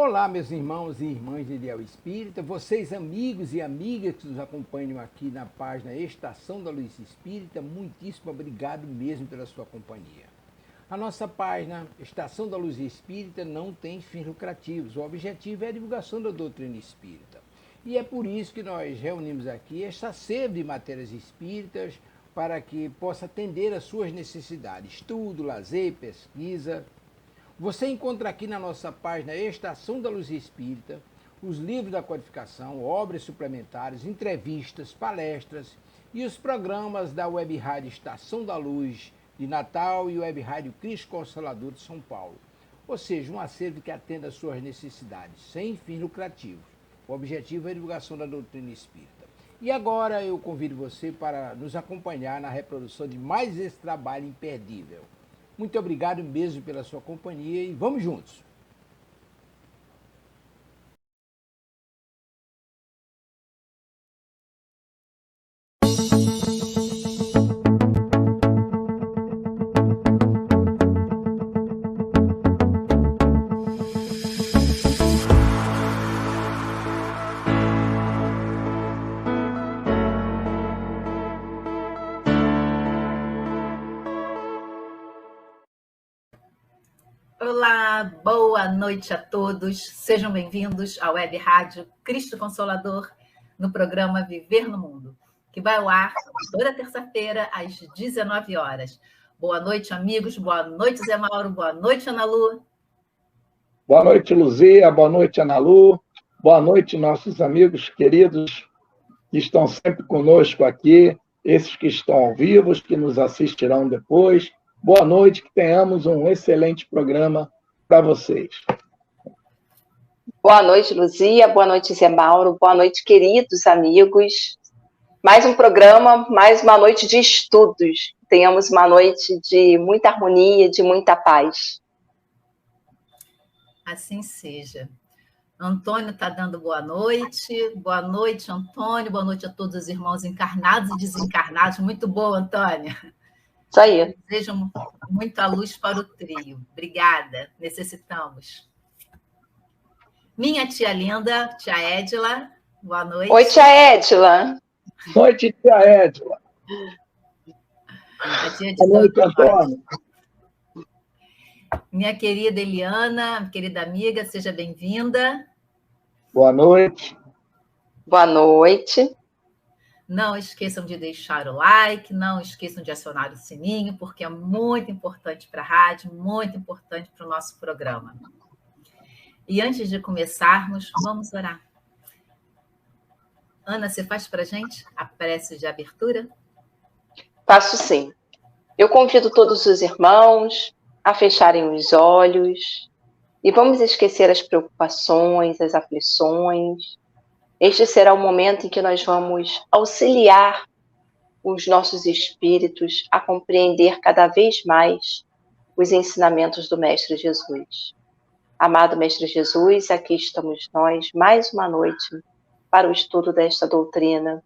Olá, meus irmãos e irmãs de Ideal Espírita, vocês amigos e amigas que nos acompanham aqui na página Estação da Luz Espírita, muitíssimo obrigado mesmo pela sua companhia. A nossa página Estação da Luz Espírita não tem fins lucrativos, o objetivo é a divulgação da doutrina espírita. E é por isso que nós reunimos aqui esta sede de matérias espíritas para que possa atender às suas necessidades, estudo, lazer, pesquisa. Você encontra aqui na nossa página Estação da Luz Espírita os livros da codificação, obras suplementares, entrevistas, palestras e os programas da Web Rádio Estação da Luz de Natal e Web Rádio Cristo Consolador de São Paulo. Ou seja, um acervo que atenda às suas necessidades, sem fins lucrativos. O objetivo é a divulgação da doutrina espírita. E agora eu convido você para nos acompanhar na reprodução de mais esse trabalho imperdível. Muito obrigado mesmo pela sua companhia e vamos juntos! Olá, boa noite a todos. Sejam bem-vindos à Web Rádio Cristo Consolador, no programa Viver no Mundo, que vai ao ar toda terça-feira às 19 horas. Boa noite, amigos. Boa noite, Zé Mauro. Boa noite, Ana Lu. Boa noite, Luzia. Boa noite, Ana Lu. Boa noite, nossos amigos queridos que estão sempre conosco aqui, esses que estão ao vivo, os que nos assistirão depois. Boa noite, que tenhamos um excelente programa para vocês. Boa noite, Luzia. Boa noite, Zé Mauro. Boa noite, queridos amigos. Mais um programa, mais uma noite de estudos. Tenhamos uma noite de muita harmonia, de muita paz. Assim seja. Antônio está dando boa noite. Boa noite, Antônio. Boa noite a todos os irmãos encarnados e desencarnados. Muito boa, Antônia. Isso aí. Desejo muita luz para o trio. Obrigada. Necessitamos. Minha tia linda, tia Édila. Boa noite. Oi, tia Édila. Boa noite, tia Édila. A tia de Boa noite, Antônio. Minha querida Eliana, querida amiga, seja bem-vinda. Boa noite. Boa noite. Não esqueçam de deixar o like, não esqueçam de acionar o sininho, porque é muito importante para a rádio, muito importante para o nosso programa. E antes de começarmos, vamos orar. Ana, você faz para a gente a prece de abertura? Faço sim. Eu convido todos os irmãos a fecharem os olhos e vamos esquecer as preocupações, as aflições. Este será o momento em que nós vamos auxiliar os nossos espíritos a compreender cada vez mais os ensinamentos do Mestre Jesus. Amado Mestre Jesus, aqui estamos nós, mais uma noite, para o estudo desta doutrina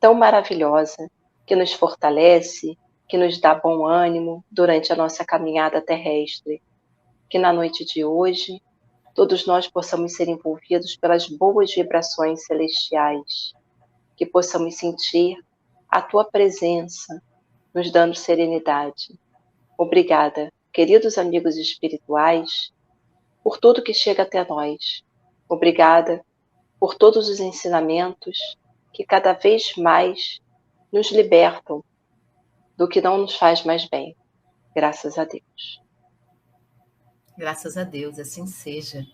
tão maravilhosa, que nos fortalece, que nos dá bom ânimo durante a nossa caminhada terrestre. Que na noite de hoje, todos nós possamos ser envolvidos pelas boas vibrações celestiais, que possamos sentir a Tua presença, nos dando serenidade. Obrigada, queridos amigos espirituais, por tudo que chega até nós. Obrigada por todos os ensinamentos que cada vez mais nos libertam do que não nos faz mais bem. Graças a Deus. Graças a Deus, assim seja.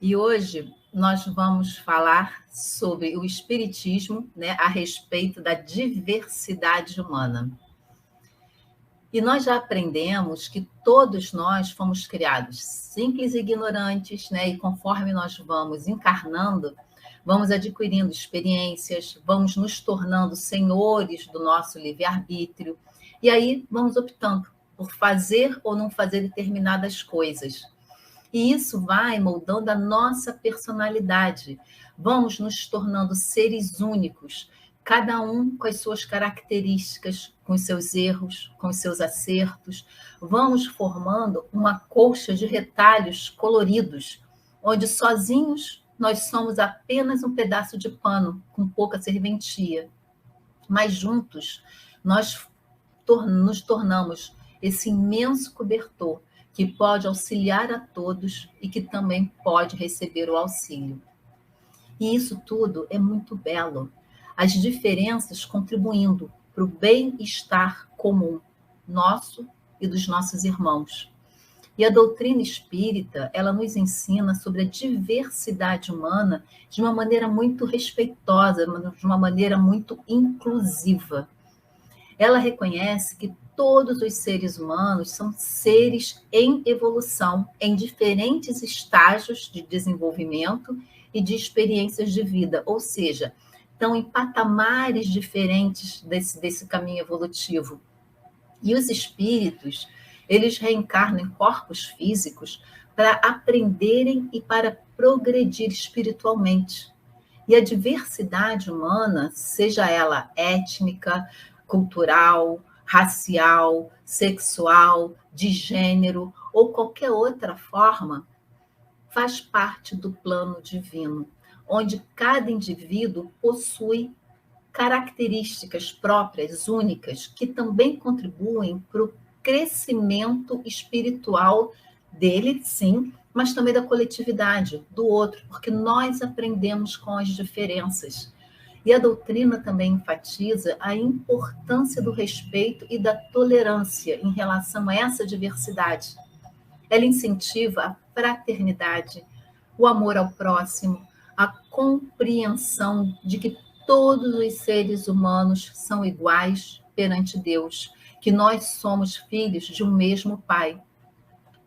E hoje nós vamos falar sobre o Espiritismo, né, a respeito da diversidade humana. E nós já aprendemos que todos nós fomos criados simples e ignorantes, né, e conforme nós vamos encarnando, vamos adquirindo experiências, vamos nos tornando senhores do nosso livre-arbítrio, e aí vamos optando por fazer ou não fazer determinadas coisas. E isso vai moldando a nossa personalidade. Vamos nos tornando seres únicos, cada um com as suas características, com os seus erros, com os seus acertos. Vamos formando uma colcha de retalhos coloridos, onde sozinhos nós somos apenas um pedaço de pano com pouca serventia, mas juntos nós nos tornamos esse imenso cobertor que pode auxiliar a todos e que também pode receber o auxílio. E isso tudo é muito belo. As diferenças contribuindo para o bem-estar comum nosso e dos nossos irmãos. E a doutrina espírita, ela nos ensina sobre a diversidade humana de uma maneira muito respeitosa, de uma maneira muito inclusiva. Ela reconhece que todos os seres humanos são seres em evolução, em diferentes estágios de desenvolvimento e de experiências de vida, ou seja, estão em patamares diferentes desse caminho evolutivo. E os espíritos, eles reencarnam em corpos físicos para aprenderem e para progredir espiritualmente. E a diversidade humana, seja ela étnica, cultural, racial, sexual, de gênero ou qualquer outra forma, faz parte do plano divino, onde cada indivíduo possui características próprias, únicas, que também contribuem para o crescimento espiritual dele, sim, mas também da coletividade, do outro, porque nós aprendemos com as diferenças. E a doutrina também enfatiza a importância do respeito e da tolerância em relação a essa diversidade. Ela incentiva a fraternidade, o amor ao próximo, a compreensão de que todos os seres humanos são iguais perante Deus, que nós somos filhos de um mesmo Pai,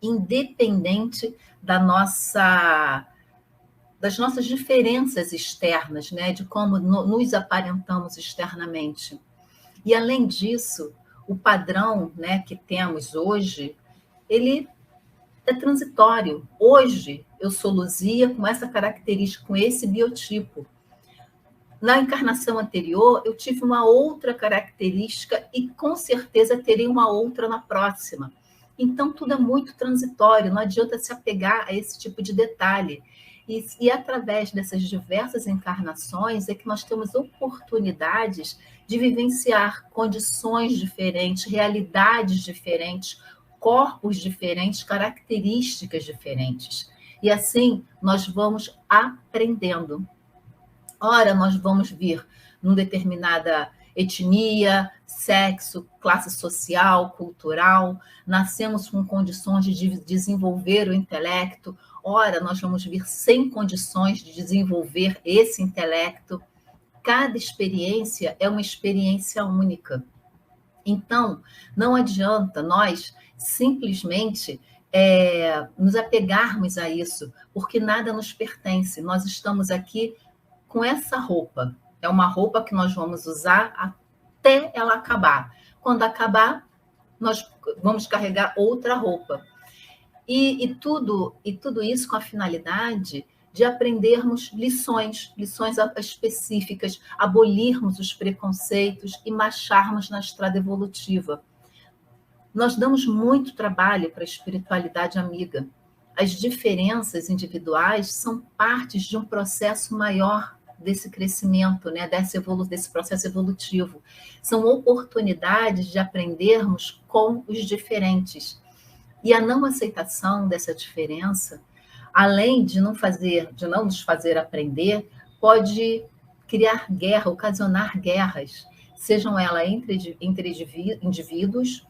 independente das nossas diferenças externas, né? De como nos aparentamos externamente. E, além disso, o padrão, né, que temos hoje, ele é transitório. Hoje, eu sou Luzia com essa característica, com esse biotipo. Na encarnação anterior, eu tive uma outra característica e, com certeza, terei uma outra na próxima. Então, tudo é muito transitório, não adianta se apegar a esse tipo de detalhe. E através dessas diversas encarnações é que nós temos oportunidades de vivenciar condições diferentes, realidades diferentes, corpos diferentes, características diferentes. E assim nós vamos aprendendo. Ora, nós vamos vir numa determinada etnia, sexo, classe social, cultural, nascemos com condições de desenvolver o intelecto. Ora, nós vamos vir sem condições de desenvolver esse intelecto. Cada experiência é uma experiência única. Então, não adianta nós simplesmente nos apegarmos a isso, porque nada nos pertence. Nós estamos aqui com essa roupa. É uma roupa que nós vamos usar até ela acabar. Quando acabar, nós vamos carregar outra roupa. E tudo isso com a finalidade de aprendermos lições específicas, abolirmos os preconceitos e marcharmos na estrada evolutiva. Nós damos muito trabalho para a espiritualidade amiga. As diferenças individuais são partes de um processo maior desse crescimento, né? desse processo evolutivo. São oportunidades de aprendermos com os diferentes. E a não aceitação dessa diferença, além de não nos fazer aprender, pode criar guerra, ocasionar guerras, sejam elas entre indivíduos,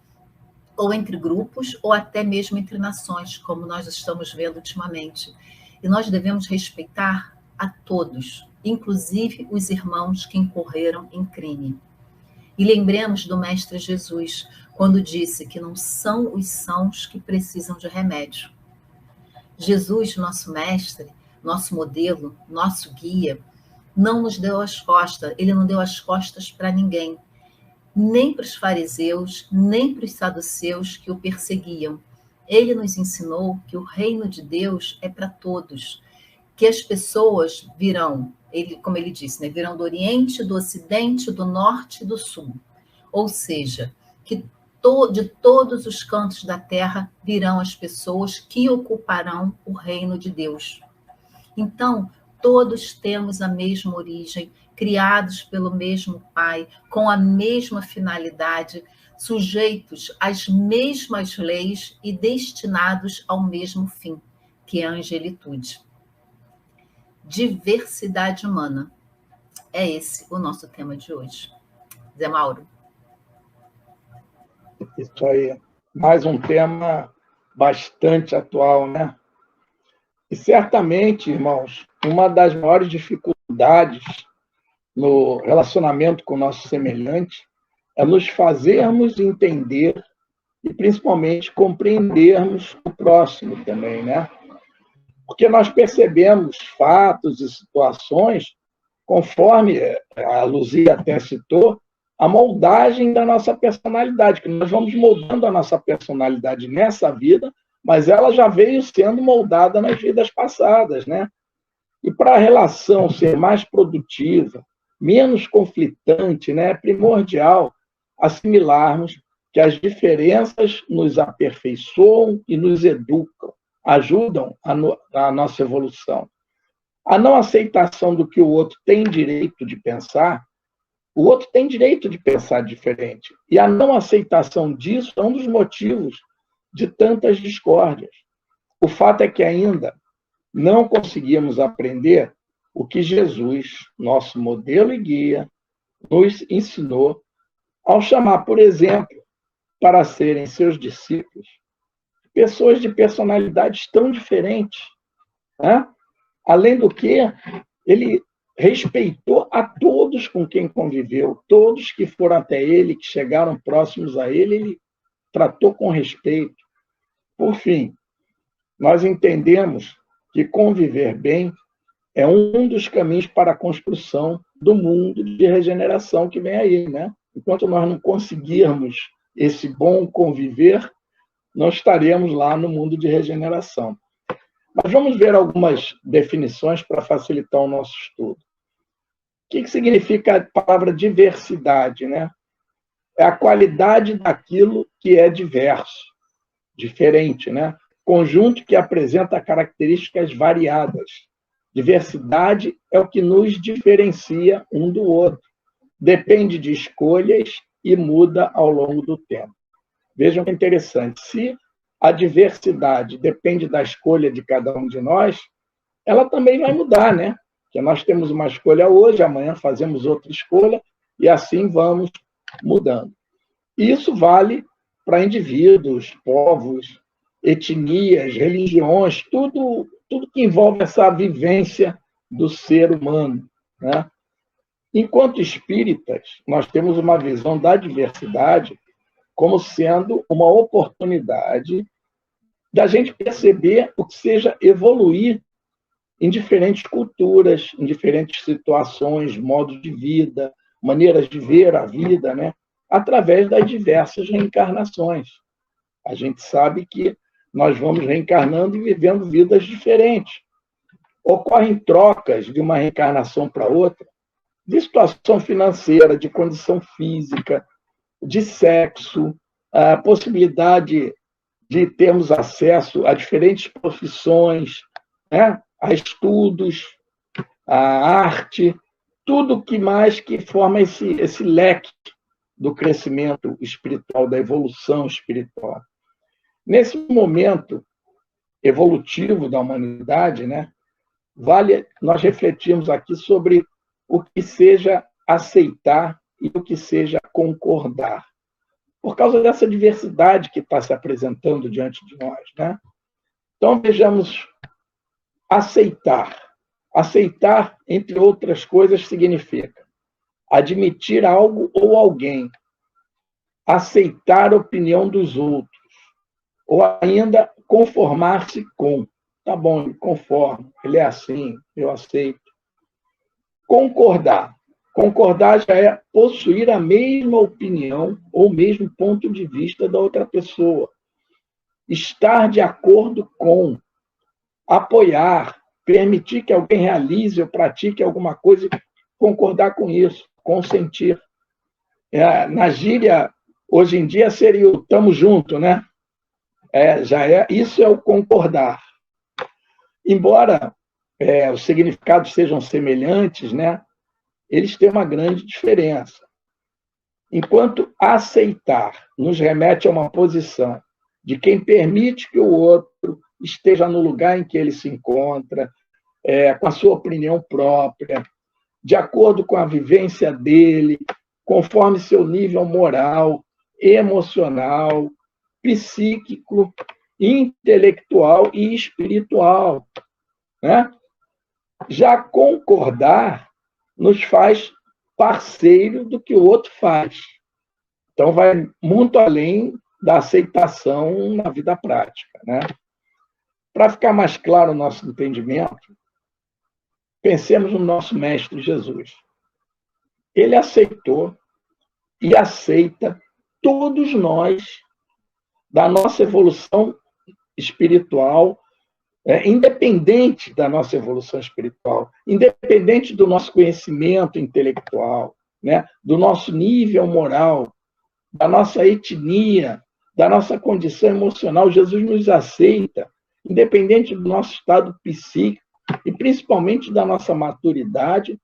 ou entre grupos, ou até mesmo entre nações, como nós estamos vendo ultimamente. E nós devemos respeitar a todos, inclusive os irmãos que incorreram em crime. E lembremos do Mestre Jesus, quando disse que não são os sãos que precisam de remédio. Jesus, nosso mestre, nosso modelo, nosso guia, não nos deu as costas, ele não deu as costas para ninguém, nem para os fariseus, nem para os saduceus que o perseguiam. Ele nos ensinou que o reino de Deus é para todos, que as pessoas virão, como ele disse, né, virão do Oriente, do Ocidente, do Norte e do Sul. Ou seja, que de todos os cantos da terra virão as pessoas que ocuparão o reino de Deus. Então, todos temos a mesma origem, criados pelo mesmo Pai, com a mesma finalidade, sujeitos às mesmas leis e destinados ao mesmo fim, que é a angelitude. Diversidade humana. É esse o nosso tema de hoje. Zé Mauro. Isso aí. Mais um tema bastante atual, né? E certamente, irmãos, uma das maiores dificuldades no relacionamento com o nosso semelhante é nos fazermos entender e, principalmente, compreendermos o próximo também, né? Porque nós percebemos fatos e situações, conforme a Luzia até citou, a moldagem da nossa personalidade, que nós vamos moldando a nossa personalidade nessa vida, mas ela já veio sendo moldada nas vidas passadas, né? E para a relação ser mais produtiva, menos conflitante, né, é primordial assimilarmos que as diferenças nos aperfeiçoam e nos educam, ajudam a nossa evolução. A não aceitação do que o outro tem direito de pensar, o outro tem direito de pensar diferente. E a não aceitação disso é um dos motivos de tantas discórdias. O fato é que ainda não conseguimos aprender o que Jesus, nosso modelo e guia, nos ensinou ao chamar, por exemplo, para serem seus discípulos, pessoas de personalidades tão diferentes, né? Além do que, ele respeitou a todos com quem conviveu, todos que foram até ele, que chegaram próximos a ele, ele tratou com respeito. Por fim, nós entendemos que conviver bem é um dos caminhos para a construção do mundo de regeneração que vem aí, né? Enquanto nós não conseguirmos esse bom conviver, nós estaremos lá no mundo de regeneração. Mas vamos ver algumas definições para facilitar o nosso estudo. O que significa a palavra diversidade, né? É a qualidade daquilo que é diverso, diferente, né? Conjunto que apresenta características variadas. Diversidade é o que nos diferencia um do outro. Depende de escolhas e muda ao longo do tempo. Vejam que interessante. Se a diversidade depende da escolha de cada um de nós, ela também vai mudar, né? Porque nós temos uma escolha hoje, amanhã fazemos outra escolha, e assim vamos mudando. E isso vale para indivíduos, povos, etnias, religiões, tudo que envolve essa vivência do ser humano, né? Enquanto espíritas, nós temos uma visão da diversidade como sendo uma oportunidade da gente perceber o que seja evoluir em diferentes culturas, em diferentes situações, modos de vida, maneiras de ver a vida, né? Através das diversas reencarnações. A gente sabe que nós vamos reencarnando e vivendo vidas diferentes. Ocorrem trocas de uma reencarnação para outra, de situação financeira, de condição física, de sexo, a possibilidade de termos acesso a diferentes profissões, né? A estudos, a arte, tudo que mais que forma esse leque do crescimento espiritual, da evolução espiritual. Nesse momento evolutivo da humanidade, né, vale nós refletirmos aqui sobre o que seja aceitar e o que seja concordar. Por causa dessa diversidade que está se apresentando diante de nós, né? Então, vejamos, aceitar. Aceitar, entre outras coisas, significa admitir algo ou alguém, aceitar a opinião dos outros, ou ainda conformar-se com. Tá bom, me conformo, ele é assim, eu aceito. Concordar. Concordar já é possuir a mesma opinião ou o mesmo ponto de vista da outra pessoa. Estar de acordo com, apoiar, permitir que alguém realize ou pratique alguma coisa e concordar com isso, consentir. Na gíria, hoje em dia, seria o tamo junto, né? Isso é o concordar. Embora os significados sejam semelhantes, né, eles têm uma grande diferença. Enquanto aceitar nos remete a uma posição de quem permite que o outro esteja no lugar em que ele se encontra, com a sua opinião própria, de acordo com a vivência dele, conforme seu nível moral, emocional, psíquico, intelectual e espiritual, né? Já concordar nos faz parceiro do que o outro faz. Então, vai muito além da aceitação na vida prática, né? Para ficar mais claro o nosso entendimento, pensemos no nosso Mestre Jesus. Ele aceitou e aceita todos nós da nossa evolução espiritual, independente da nossa evolução espiritual, independente do nosso conhecimento intelectual, né, do nosso nível moral, da nossa etnia, da nossa condição emocional. Jesus nos aceita, independente do nosso estado psíquico e principalmente da nossa maturidade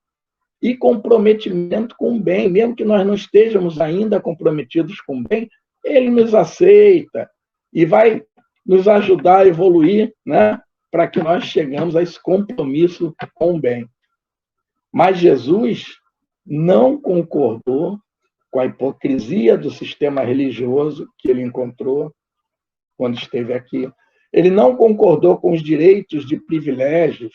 e comprometimento com o bem. Mesmo que nós não estejamos ainda comprometidos com o bem, ele nos aceita e vai nos ajudar a evoluir, né, para que nós chegamos a esse compromisso com o bem. Mas Jesus não concordou com a hipocrisia do sistema religioso que ele encontrou quando esteve aqui. Ele não concordou com os direitos de privilégios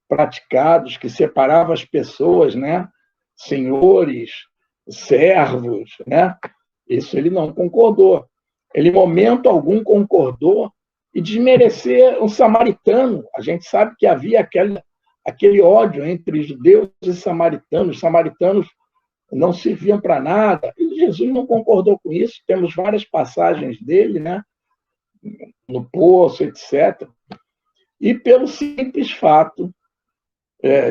praticados que separavam as pessoas, né? Senhores, servos, né? Isso ele não concordou. Ele, em momento algum, concordou e desmerecer um samaritano. A gente sabe que havia aquele ódio entre judeus e samaritanos. Os samaritanos não serviam para nada. E Jesus não concordou com isso. Temos várias passagens dele, né? No poço, etc. E pelo simples fato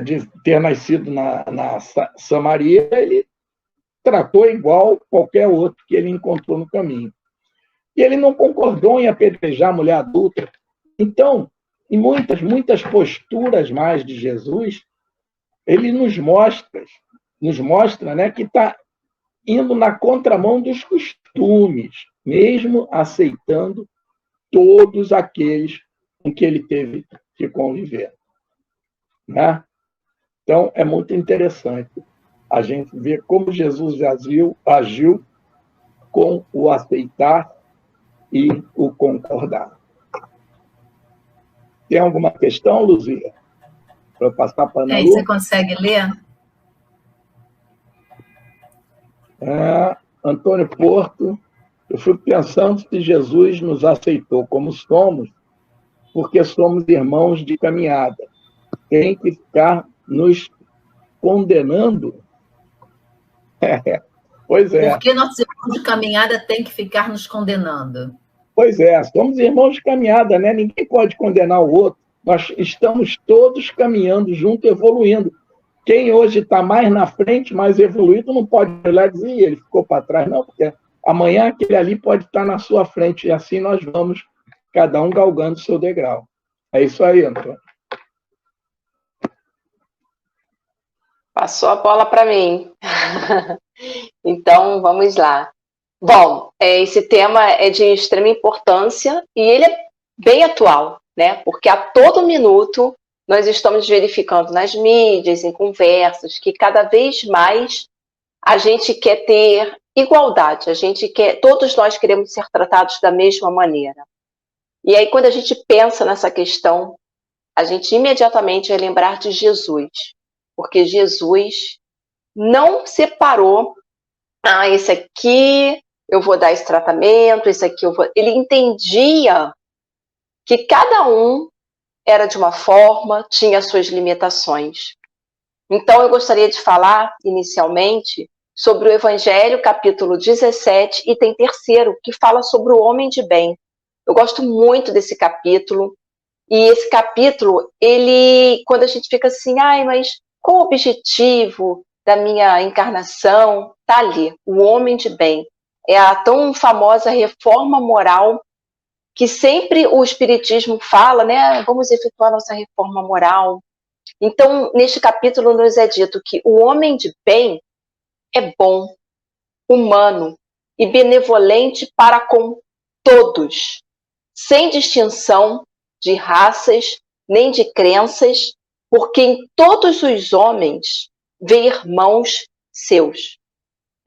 de ter nascido na Samaria, ele tratou igual qualquer outro que ele encontrou no caminho. E ele não concordou em apedrejar a mulher adulta. Então, em muitas posturas mais de Jesus, ele nos mostra, né, que está indo na contramão dos costumes, mesmo aceitando todos aqueles com que ele teve que conviver, né? Então, é muito interessante a gente ver como Jesus agiu com o aceitar e o concordar. Tem alguma questão, Luzia? Para eu passar para a Ana Lu? Você consegue ler? Antônio Porto, eu fico pensando se Jesus nos aceitou como somos, porque somos irmãos de caminhada. Tem que ficar nos condenando? Pois é. Porque nossos irmãos de caminhada têm que ficar nos condenando? Pois é, somos irmãos de caminhada, né? Ninguém pode condenar o outro. Nós estamos todos caminhando junto, evoluindo. Quem hoje está mais na frente, mais evoluído, não pode olhar e dizer, ele ficou para trás, não, porque amanhã aquele ali pode estar na sua frente, e assim nós vamos, cada um galgando o seu degrau. É isso aí, Antônio. Passou a bola para mim. Então, vamos lá. Bom, esse tema é de extrema importância e ele é bem atual, né? Porque a todo minuto nós estamos verificando nas mídias, em conversas, que cada vez mais a gente quer ter igualdade, todos nós queremos ser tratados da mesma maneira. E aí, quando a gente pensa nessa questão, a gente imediatamente vai lembrar de Jesus, porque Jesus não separou, esse aqui eu vou dar esse tratamento, esse aqui eu vou... Ele entendia que cada um era de uma forma, tinha suas limitações. Então, eu gostaria de falar, inicialmente, sobre o Evangelho, capítulo 17, item 3º, que fala sobre o homem de bem. Eu gosto muito desse capítulo, e esse capítulo, quando a gente fica assim, mas qual o objetivo da minha encarnação? Está ali, o homem de bem. É a tão famosa reforma moral que sempre o Espiritismo fala, né? Vamos efetuar nossa reforma moral. Então, neste capítulo nos é dito que o homem de bem é bom, humano e benevolente para com todos, sem distinção de raças nem de crenças, porque em todos os homens vê irmãos seus.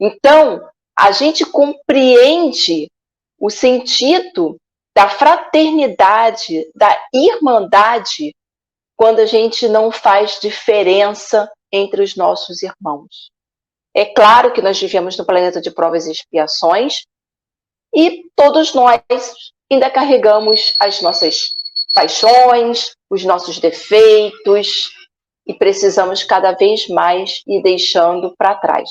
Então, a gente compreende o sentido da fraternidade, da irmandade, quando a gente não faz diferença entre os nossos irmãos. É claro que nós vivemos no planeta de provas e expiações e todos nós ainda carregamos as nossas paixões, os nossos defeitos e precisamos cada vez mais ir deixando para trás.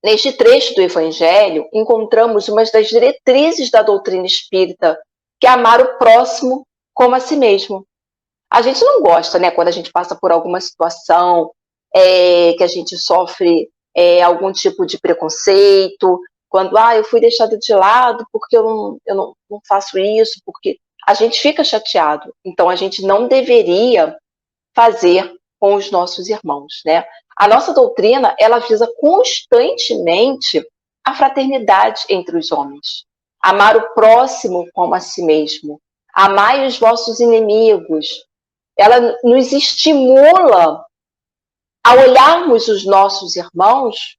Neste trecho do Evangelho, encontramos uma das diretrizes da doutrina espírita, que é amar o próximo como a si mesmo. A gente não gosta, né, quando a gente passa por alguma situação que a gente sofre algum tipo de preconceito, quando eu fui deixada de lado porque eu não faço isso, porque a gente fica chateado. Então, a gente não deveria fazer com os nossos irmãos, né? A nossa doutrina, ela visa constantemente a fraternidade entre os homens. Amar o próximo como a si mesmo. Amai os vossos inimigos. Ela nos estimula a olharmos os nossos irmãos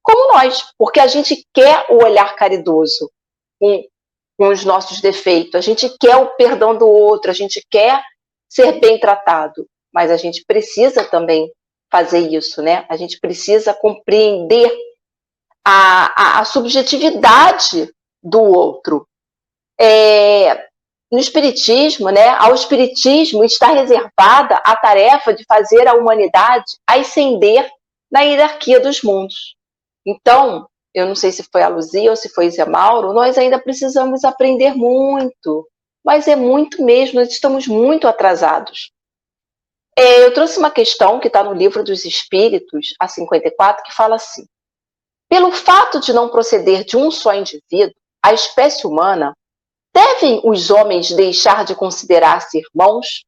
como nós, porque a gente quer o olhar caridoso com os nossos defeitos, a gente quer o perdão do outro, a gente quer ser bem tratado, mas a gente precisa também fazer isso, né? A gente precisa compreender a subjetividade do outro. No Espiritismo, né, ao Espiritismo está reservada a tarefa de fazer a humanidade ascender na hierarquia dos mundos. Então, eu não sei se foi a Luzia ou se foi Zé Mauro, nós ainda precisamos aprender muito, mas é muito mesmo, nós estamos muito atrasados. Eu trouxe uma questão que está no Livro dos Espíritos, a 54, que fala assim: pelo fato de não proceder de um só indivíduo, a espécie humana, devem os homens deixar de considerar-se irmãos?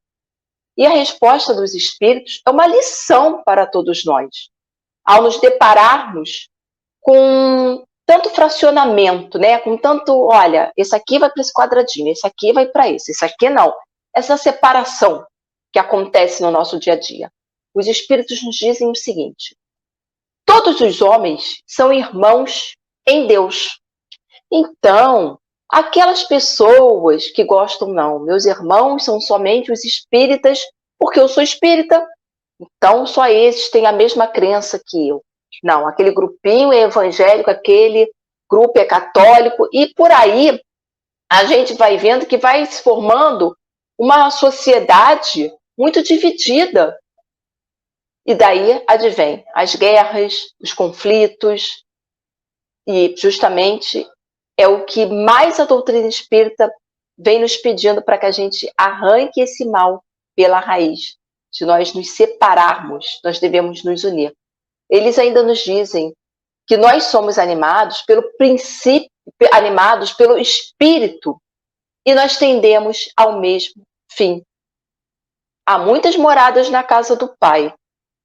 E a resposta dos Espíritos é uma lição para todos nós. Ao nos depararmos com tanto fracionamento, né? Com tanto, olha, esse aqui vai para esse quadradinho, esse aqui vai para esse aqui não. Essa separação que acontece no nosso dia a dia. Os Espíritos nos dizem o seguinte: todos os homens são irmãos em Deus. Então, aquelas pessoas que gostam, não, meus irmãos são somente os espíritas, porque eu sou espírita, então só esses têm a mesma crença que eu. Não, aquele grupinho é evangélico, aquele grupo é católico, e por aí a gente vai vendo que vai se formando uma sociedade muito dividida. E daí advém as guerras, os conflitos, e justamente é o que mais a doutrina espírita vem nos pedindo para que a gente arranque esse mal pela raiz. Se nós nos separarmos, nós devemos nos unir. Eles ainda nos dizem que nós somos animados pelo princípio, animados pelo espírito, e nós tendemos ao mesmo fim. Há muitas moradas na casa do Pai,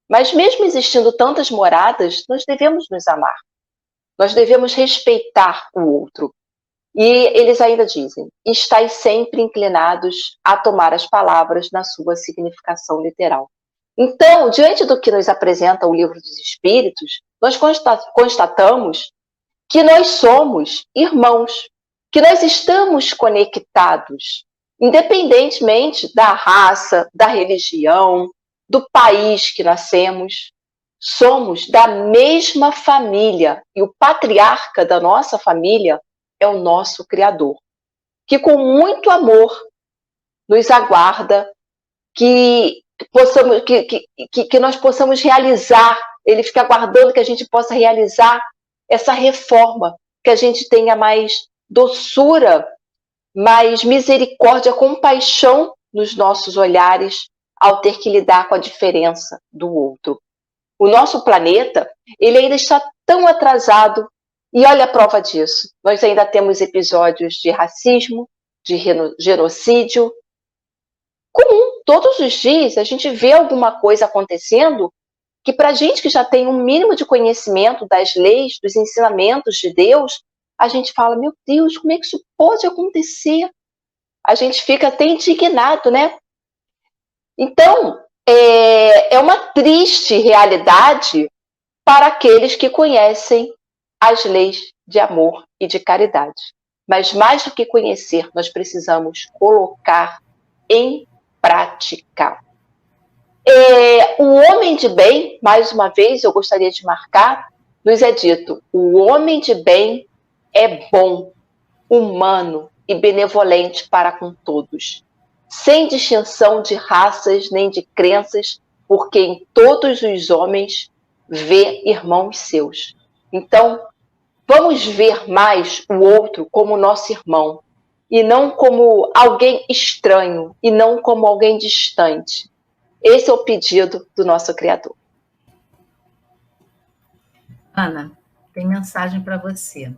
mas mesmo existindo tantas moradas, nós devemos nos amar. Nós devemos respeitar o outro. E eles ainda dizem: estais sempre inclinados a tomar as palavras na sua significação literal. Então, diante do que nos apresenta o Livro dos Espíritos, nós constatamos que nós somos irmãos, que nós estamos conectados, independentemente da raça, da religião, do país que nascemos. Somos da mesma família e o patriarca da nossa família é o nosso Criador, que com muito amor nos aguarda que nós possamos realizar, ele fica aguardando que a gente possa realizar essa reforma, que a gente tenha mais doçura, mais misericórdia, compaixão nos nossos olhares ao ter que lidar com a diferença do outro. O nosso planeta, ele ainda está tão atrasado, e olha a prova disso. Nós ainda temos episódios de racismo, de genocídio comum todos os dias a gente vê alguma coisa acontecendo que para a gente que já tem um mínimo de conhecimento das leis, dos ensinamentos de Deus, a gente fala, meu Deus, como é que isso pode acontecer? A gente fica até indignado, né? Então, é uma triste realidade para aqueles que conhecem as leis de amor e de caridade. Mas mais do que conhecer, nós precisamos colocar em prática. O homem de bem, mais uma vez, eu gostaria de marcar, nos é dito, o homem de bem é bom, humano e benevolente para com todos, sem distinção de raças nem de crenças, porque em todos os homens vê irmãos seus. Então, vamos ver mais o outro como nosso irmão, e não como alguém estranho, e não como alguém distante. Esse é o pedido do nosso Criador. Ana, tem mensagem para você.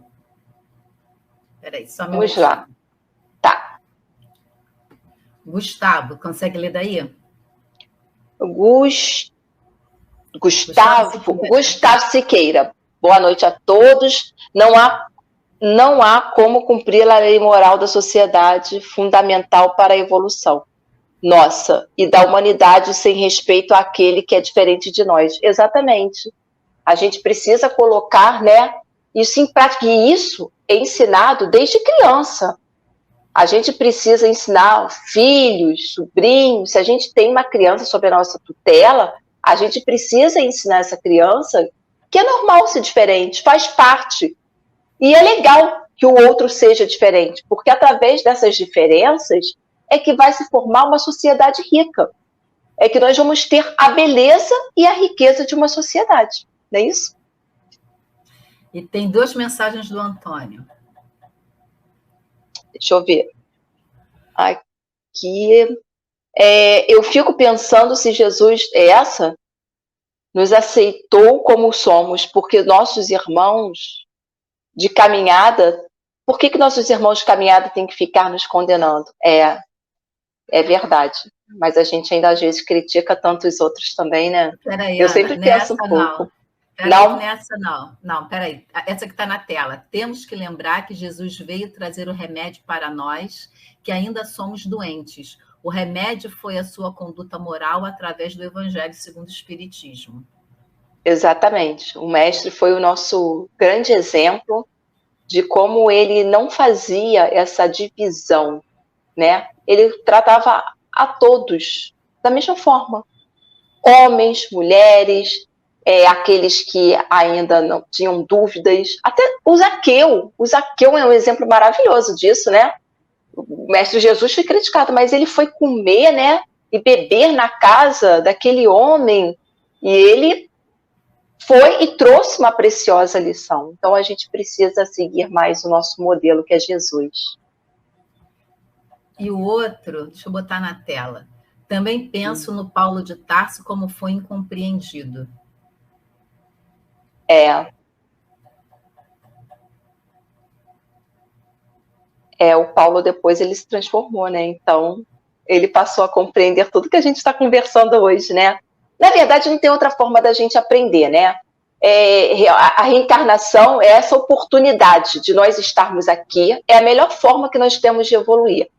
Peraí, só me Vamos lá. Tá. Gustavo, consegue ler daí? Gustavo Siqueira. Boa noite a todos. Não há como cumprir a lei moral da sociedade fundamental para a evolução nossa e da humanidade sem respeito àquele que é diferente de nós. Exatamente. A gente precisa colocar, né, isso em prática. E isso é ensinado desde criança. A gente precisa ensinar filhos, sobrinhos. Se a gente tem uma criança sob a nossa tutela, a gente precisa ensinar essa criança que é normal ser diferente, faz parte. E é legal que o outro seja diferente, porque através dessas diferenças é que vai se formar uma sociedade rica. É que nós vamos ter a beleza e a riqueza de uma sociedade. Não é isso? E tem 2 mensagens do Antônio. Deixa eu ver. Aqui. Eu fico pensando se Jesus, nos aceitou como somos, porque nossos irmãos de caminhada, por que nossos irmãos de caminhada têm que ficar nos condenando? É verdade. Mas a gente ainda às vezes critica tanto os outros também, né? Peraí, eu sempre penso um pouco. Não? Nessa não. Não, peraí. Essa que está na tela. Temos que lembrar que Jesus veio trazer o remédio para nós, que ainda somos doentes. O remédio foi a sua conduta moral através do Evangelho segundo o Espiritismo. Exatamente. O mestre foi o nosso grande exemplo de como ele não fazia essa divisão, né? Ele tratava a todos da mesma forma. Homens, mulheres, aqueles que ainda não tinham dúvidas. Até o Zaqueu. O Zaqueu é um exemplo maravilhoso disso, né? O mestre Jesus foi criticado, mas ele foi comer, né? E beber na casa daquele homem. E ele foi e trouxe uma preciosa lição. Então, a gente precisa seguir mais o nosso modelo, que é Jesus. E o outro, deixa eu botar na tela. Também penso no Paulo de Tarso como foi incompreendido. O Paulo depois ele se transformou, né? Então, ele passou a compreender tudo que a gente está conversando hoje, né? Na verdade, não tem outra forma da gente aprender, né? A reencarnação é essa oportunidade de nós estarmos aqui, é a melhor forma que nós temos de evoluir.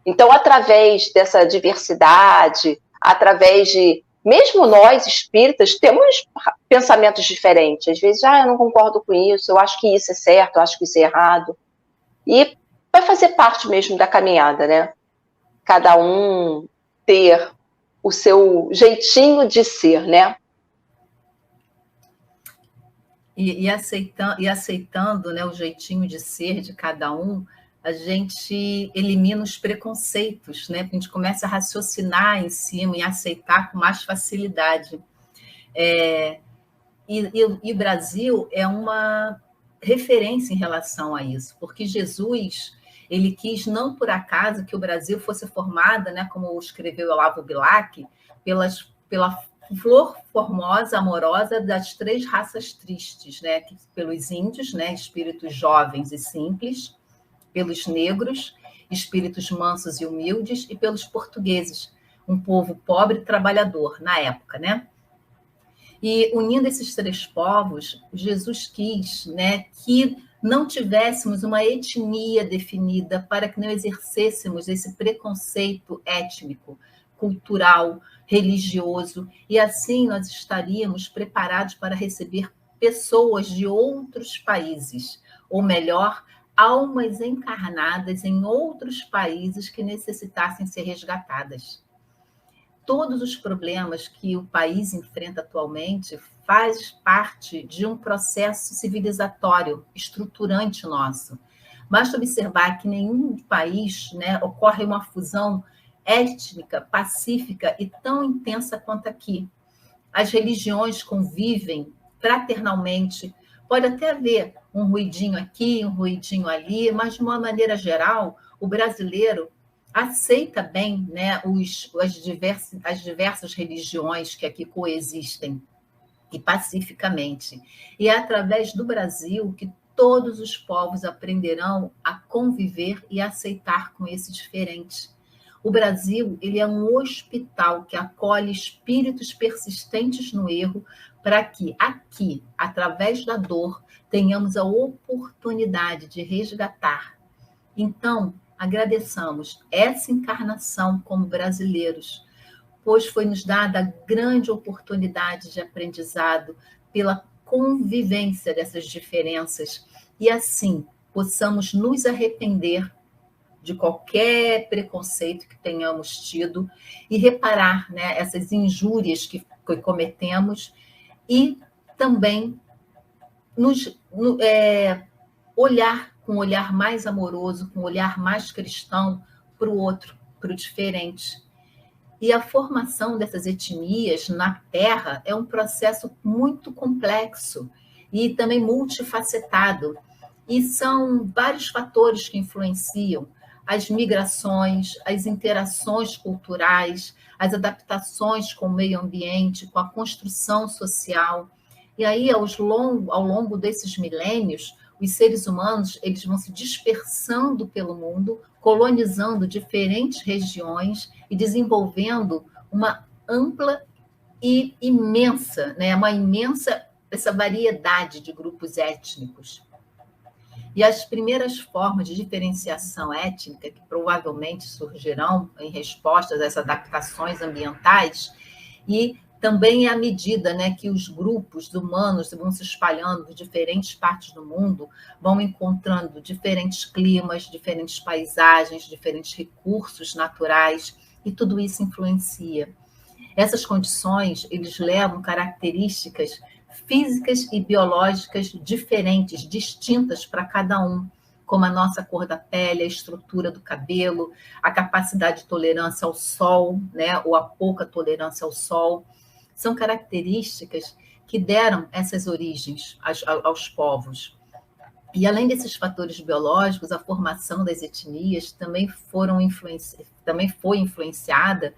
Então, através dessa diversidade, através de... Mesmo nós, espíritas, temos pensamentos diferentes. Às vezes, eu não concordo com isso, eu acho que isso é certo, eu acho que isso é errado. E vai fazer parte mesmo da caminhada, né? Cada um ter o seu jeitinho de ser, né? E aceitando, né, o jeitinho de ser de cada um, a gente elimina os preconceitos, né? A gente começa a raciocinar em cima e aceitar com mais facilidade. E o Brasil é uma referência em relação a isso, porque Jesus, ele quis, não por acaso, que o Brasil fosse formada, né, como escreveu Olavo Bilac, pela flor formosa, amorosa das 3 raças tristes, né, pelos índios, né, espíritos jovens e simples, pelos negros, espíritos mansos e humildes, e pelos portugueses. um povo pobre e trabalhador na época, né? E unindo esses três povos, Jesus quis, né, que não tivéssemos uma etnia definida para que não exercêssemos esse preconceito étnico, cultural, religioso, e assim nós estaríamos preparados para receber pessoas de outros países, ou melhor, almas encarnadas em outros países que necessitassem ser resgatadas. Todos os problemas que o país enfrenta atualmente faz parte de um processo civilizatório estruturante nosso. Basta observar que nenhum país, né, ocorre uma fusão étnica, pacífica e tão intensa quanto aqui. As religiões convivem fraternalmente. Pode até haver um ruidinho aqui, um ruidinho ali, mas, de uma maneira geral, o brasileiro aceita bem, né, as diversas religiões que aqui coexistem, e pacificamente. E é através do Brasil que todos os povos aprenderão a conviver e aceitar com esse diferente. O Brasil, ele é um hospital que acolhe espíritos persistentes no erro, para que aqui, através da dor, tenhamos a oportunidade de resgatar. Então, agradeçamos essa encarnação como brasileiros, pois foi nos dada a grande oportunidade de aprendizado pela convivência dessas diferenças e assim possamos nos arrepender de qualquer preconceito que tenhamos tido e reparar, né, essas injúrias que cometemos e também olhar com um olhar mais amoroso, com um olhar mais cristão para o outro, para o diferente. E a formação dessas etnias na Terra é um processo muito complexo e também multifacetado. E são vários fatores que influenciam as migrações, as interações culturais, as adaptações com o meio ambiente, com a construção social. E aí, ao longo desses milênios, os seres humanos eles vão se dispersando pelo mundo, colonizando diferentes regiões e desenvolvendo uma ampla e imensa, né, essa variedade de grupos étnicos. E as primeiras formas de diferenciação étnica, que provavelmente surgirão em resposta a essas adaptações ambientais, e também é à medida, né, que os grupos humanos vão se espalhando em diferentes partes do mundo, vão encontrando diferentes climas, diferentes paisagens, diferentes recursos naturais, e tudo isso influencia. Essas condições, eles levam características físicas e biológicas diferentes, distintas para cada um, como a nossa cor da pele, a estrutura do cabelo, a capacidade de tolerância ao sol, né, ou a pouca tolerância ao sol. São características que deram essas origens aos povos. E, além desses fatores biológicos, a formação das etnias também foi influenciada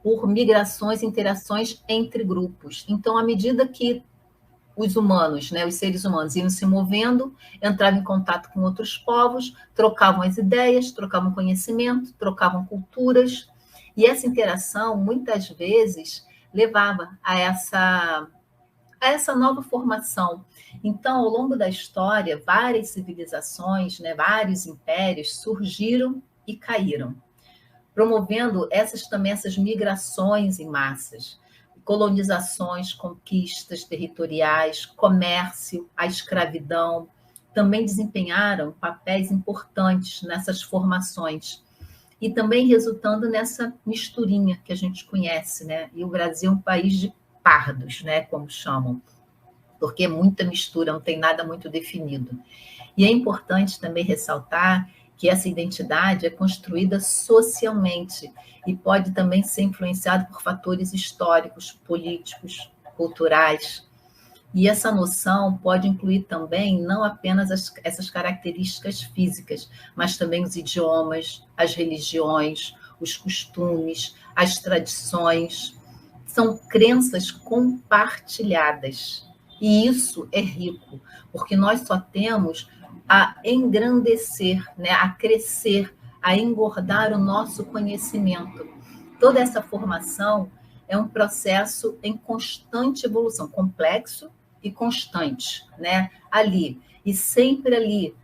por migrações e interações entre grupos. Então, à medida que os humanos, né, os seres humanos iam se movendo, entravam em contato com outros povos, trocavam as ideias, trocavam conhecimento, trocavam culturas, e essa interação, muitas vezes, levava a essa nova formação. Então, ao longo da história, várias civilizações, né, vários impérios surgiram e caíram, promovendo essas migrações em massas, colonizações, conquistas territoriais, comércio, a escravidão, também desempenharam papéis importantes nessas formações e também resultando nessa misturinha que a gente conhece, né? E o Brasil é um país de pardos, né, como chamam, porque é muita mistura, não tem nada muito definido. E é importante também ressaltar que essa identidade é construída socialmente e pode também ser influenciada por fatores históricos, políticos, culturais. E essa noção pode incluir também não apenas essas características físicas, mas também os idiomas, as religiões, os costumes, as tradições. São crenças compartilhadas. E isso é rico, porque nós só temos a engrandecer, né, a crescer, a engordar o nosso conhecimento, Toda essa formação é um processo em constante evolução, complexo e constante, né? Ali, e sempre ali,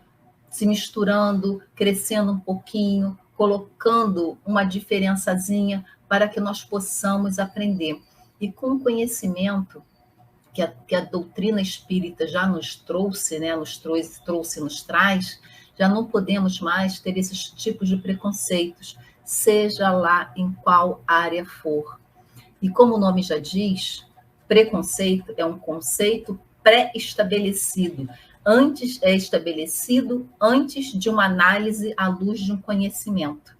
se misturando, crescendo um pouquinho, colocando uma diferençazinha para que nós possamos aprender. E com o conhecimento que a doutrina espírita já nos trouxe, né? Nos traz, já não podemos mais ter esses tipos de preconceitos, seja lá em qual área for. E como o nome já diz, preconceito é um conceito pré-estabelecido, estabelecido antes de uma análise à luz de um conhecimento.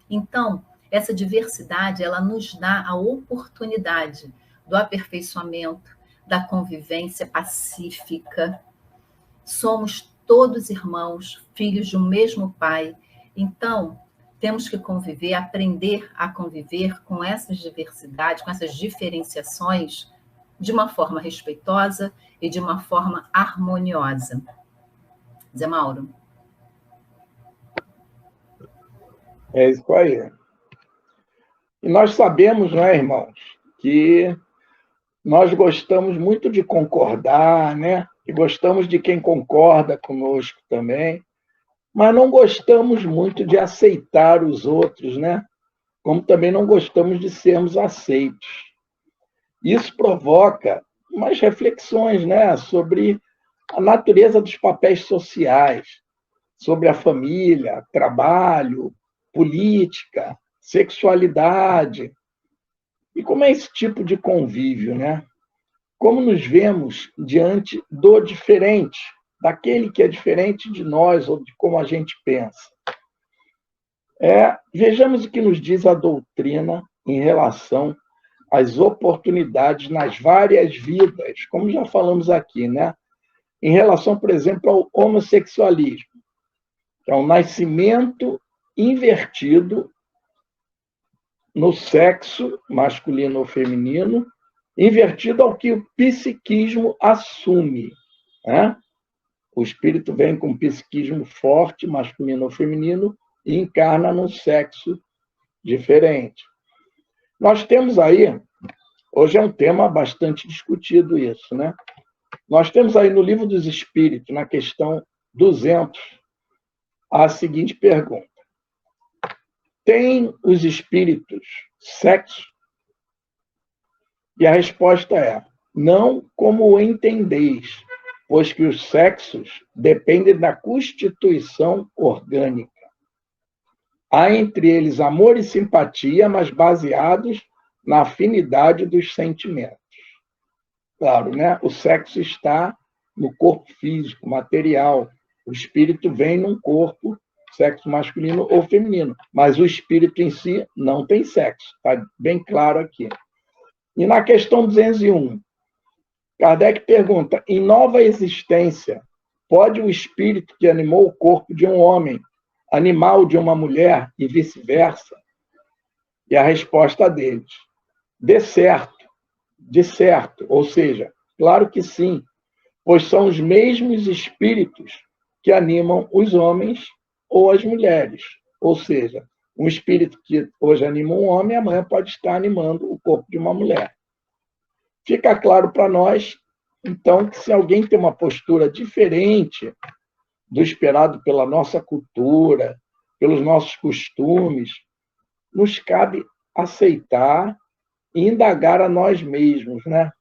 Então, essa diversidade, ela nos dá a oportunidade do aperfeiçoamento, da convivência pacífica. Somos todos irmãos, filhos de um mesmo pai. Então, temos que conviver, aprender a conviver com essas diversidades, com essas diferenciações, de uma forma respeitosa e de uma forma harmoniosa. Zé Mauro. É isso aí. E nós sabemos, não é, irmãos, que nós gostamos muito de concordar, né? E gostamos de quem concorda conosco também, mas não gostamos muito de aceitar os outros, né? Como também não gostamos de sermos aceitos. Isso provoca umas reflexões, né, sobre a natureza dos papéis sociais, sobre a família, trabalho, política, sexualidade. E como é esse tipo de convívio, né? Como nos vemos diante do diferente, daquele que é diferente de nós ou de como a gente pensa. Vejamos o que nos diz a doutrina em relação às oportunidades nas várias vidas, como já falamos aqui, né? Em relação, por exemplo, ao homossexualismo, que é um nascimento invertido no sexo masculino ou feminino, invertido ao que o psiquismo assume, né? O espírito vem com um psiquismo forte, masculino ou feminino, e encarna num sexo diferente. Nós temos aí, hoje é um tema bastante discutido isso, né? Nós temos aí no Livro dos Espíritos, na questão 200, a seguinte pergunta: têm os espíritos sexo? E a resposta é: não como o entendeis, pois que os sexos dependem da constituição orgânica. Há entre eles amor e simpatia, mas baseados na afinidade dos sentimentos. Claro, né? O sexo está no corpo físico, material. O espírito vem num corpo, sexo masculino ou feminino, mas o espírito em si não tem sexo. Está bem claro aqui. E na questão 201, Kardec pergunta: em nova existência, pode o espírito que animou o corpo de um homem animar o de uma mulher e vice-versa? E a resposta deles: de certo, ou seja, claro que sim, pois são os mesmos espíritos que animam os homens ou as mulheres. Ou seja, um espírito que hoje anima um homem, amanhã pode estar animando o corpo de uma mulher. Fica claro para nós, então, que se alguém tem uma postura diferente do esperado pela nossa cultura, pelos nossos costumes, nos cabe aceitar e indagar a nós mesmos, né?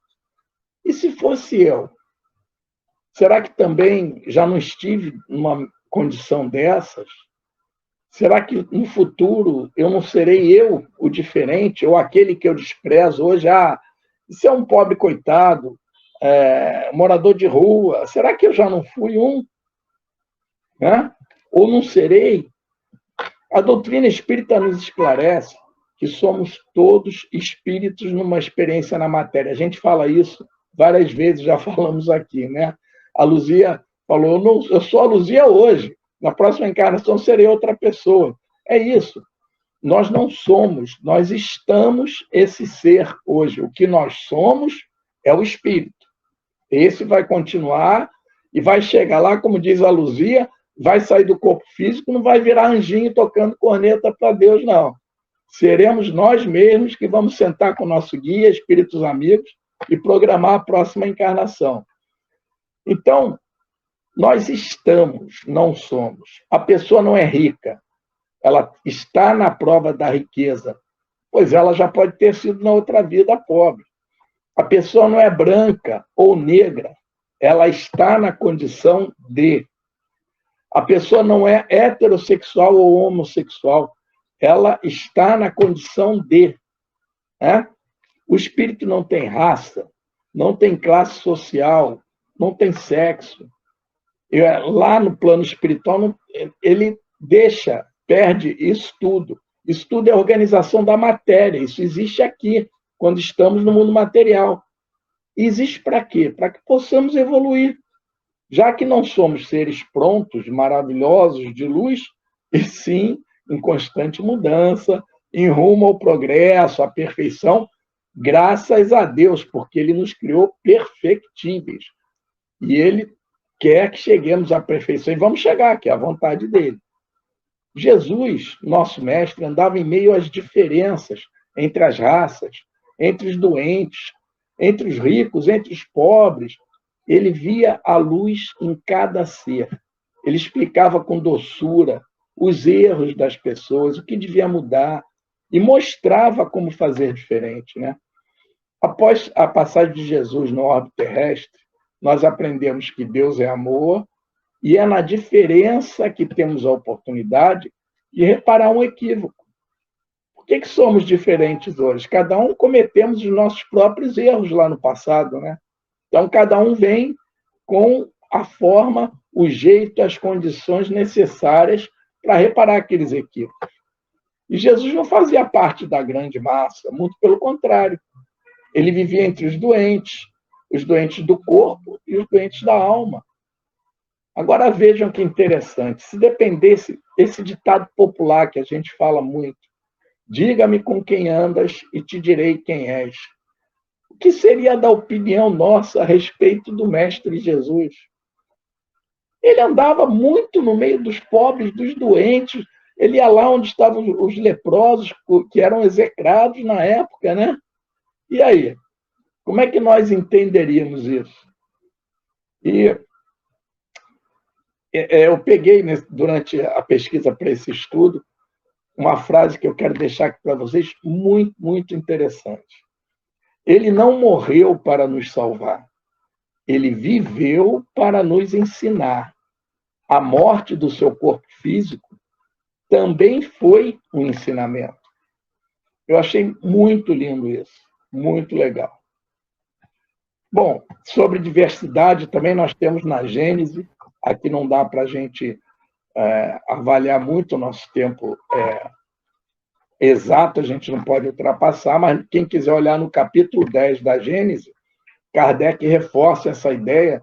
E se fosse eu? Será que também já não estive numa condição dessas? Será que no futuro eu não serei eu o diferente, ou aquele que eu desprezo hoje? Isso é um pobre coitado, morador de rua. Será que eu já não fui um? Né? Ou não serei? A doutrina espírita nos esclarece que somos todos espíritos numa experiência na matéria. A gente fala isso várias vezes, já falamos aqui, né? A Luzia falou: eu sou a Luzia hoje, na próxima encarnação serei outra pessoa. É isso. Nós não somos, nós estamos esse ser hoje. O que nós somos é o espírito. Esse vai continuar e vai chegar lá, como diz a Luzia, vai sair do corpo físico, não vai virar anjinho tocando corneta para Deus, não. seremos nós mesmos que vamos sentar com o nosso guia, espíritos amigos, e programar a próxima encarnação. Então, nós estamos, não somos. A pessoa não é rica, ela está na prova da riqueza, pois ela já pode ter sido na outra vida pobre. A pessoa não é branca ou negra, ela está na condição de. A pessoa não é heterossexual ou homossexual, ela está na condição de. Né? O espírito não tem raça, não tem classe social, não tem sexo. Lá no plano espiritual, ele perde isso tudo. Isso tudo é a organização da matéria. Isso existe aqui, quando estamos no mundo material. E existe para quê? Para que possamos evoluir. Já que não somos seres prontos, maravilhosos, de luz, e sim em constante mudança, em rumo ao progresso, à perfeição, graças a Deus, porque Ele nos criou perfectíveis. E Ele quer que cheguemos à perfeição. E vamos chegar, que é a vontade dEle. Jesus, nosso mestre, andava em meio às diferenças entre as raças, entre os doentes, entre os ricos, entre os pobres. Ele via a luz em cada ser. Ele explicava com doçura os erros das pessoas, o que devia mudar, e mostrava como fazer diferente, né? Após a passagem de Jesus no orbe terrestre, nós aprendemos que Deus é amor, e é na diferença que temos a oportunidade de reparar um equívoco. Por que somos diferentes hoje? Cada um cometemos os nossos próprios erros lá no passado, né? Então, cada um vem com a forma, o jeito, as condições necessárias para reparar aqueles equívocos. E Jesus não fazia parte da grande massa, muito pelo contrário. Ele vivia entre os doentes do corpo e os doentes da alma. Agora vejam que interessante, se dependesse esse ditado popular que a gente fala muito, diga-me com quem andas e te direi quem és. O que seria da opinião nossa a respeito do Mestre Jesus? Ele andava muito no meio dos pobres, dos doentes, ele ia lá onde estavam os leprosos, que eram execrados na época, né? E aí? Como é que nós entenderíamos isso? E eu peguei, durante a pesquisa para esse estudo, uma frase que eu quero deixar aqui para vocês, muito, muito interessante. Ele não morreu para nos salvar. Ele viveu para nos ensinar. A morte do seu corpo físico também foi um ensinamento. Eu achei muito lindo isso, muito legal. Bom, sobre diversidade também nós temos na Gênese. Aqui não dá para a gente avaliar muito o nosso tempo exato, a gente não pode ultrapassar, mas quem quiser olhar no capítulo 10 da Gênese, Kardec reforça essa ideia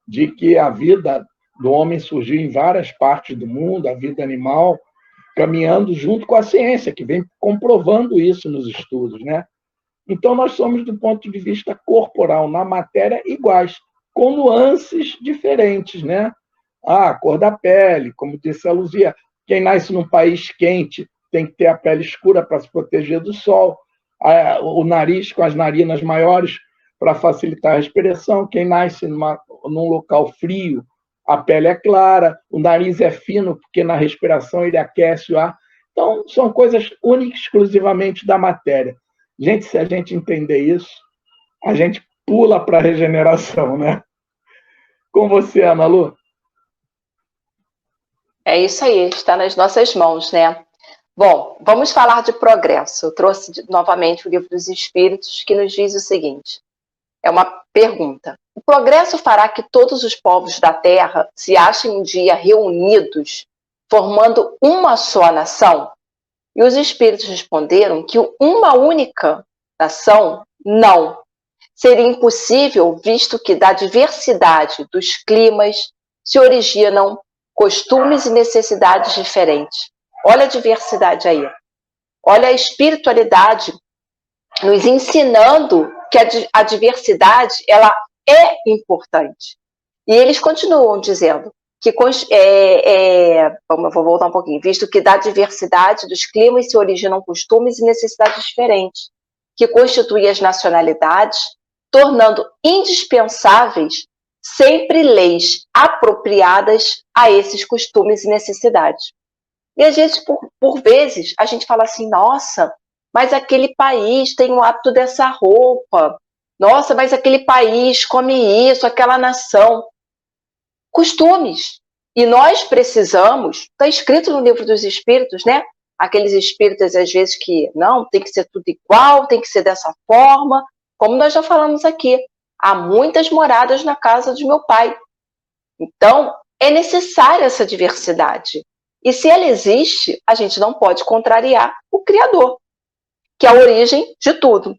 de que a vida do homem surgiu em várias partes do mundo, a vida animal, caminhando junto com a ciência, que vem comprovando isso nos estudos, né? Então, nós somos, do ponto de vista corporal, na matéria, iguais, com nuances diferentes, né? A cor da pele, como disse a Luzia, quem nasce num país quente tem que ter a pele escura para se proteger do sol, o nariz com as narinas maiores para facilitar a respiração, quem nasce num local frio, a pele é clara, o nariz é fino, porque na respiração ele aquece o ar. Então, são coisas únicas, exclusivamente da matéria. Gente, se a gente entender isso, a gente pula para a regeneração, né? Com você, Ana Lu. É isso aí, está nas nossas mãos, né? Bom, vamos falar de progresso. Eu trouxe novamente o Livro dos Espíritos, que nos diz o seguinte. É uma pergunta. O progresso fará que todos os povos da Terra se achem um dia reunidos, formando uma só nação? E os espíritos responderam que uma única nação, não. Seria impossível, visto que da diversidade dos climas se originam costumes e necessidades diferentes. Olha a diversidade aí. Olha a espiritualidade nos ensinando que a diversidade ela é importante. E eles continuam dizendo, vou voltar um pouquinho, visto que da diversidade dos climas se originam costumes e necessidades diferentes, que constituem as nacionalidades, tornando indispensáveis sempre leis apropriadas a esses costumes e necessidades. E às vezes, por vezes, a gente fala assim, nossa, mas aquele país tem o hábito dessa roupa, nossa, mas aquele país come isso, aquela nação. Costumes. E nós precisamos, está escrito no livro dos Espíritos, né? Aqueles espíritas, às vezes, que não, tem que ser tudo igual, tem que ser dessa forma, como nós já falamos aqui. Há muitas moradas na casa de meu pai. Então, é necessária essa diversidade. E se ela existe, a gente não pode contrariar o Criador, que é a origem de tudo.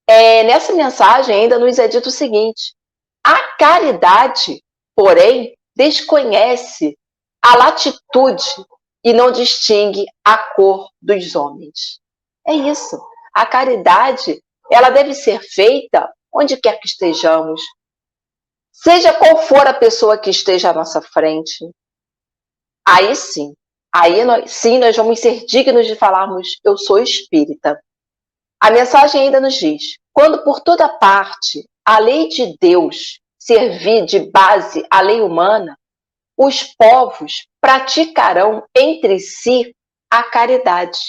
Nessa mensagem ainda nos é dito o seguinte: a caridade, porém, desconhece a latitude e não distingue a cor dos homens. É isso. A caridade, ela deve ser feita onde quer que estejamos, seja qual for a pessoa que esteja à nossa frente. Aí sim, nós vamos ser dignos de falarmos, eu sou espírita. A mensagem ainda nos diz, quando por toda parte a lei de Deus servir de base à lei humana, os povos praticarão entre si a caridade,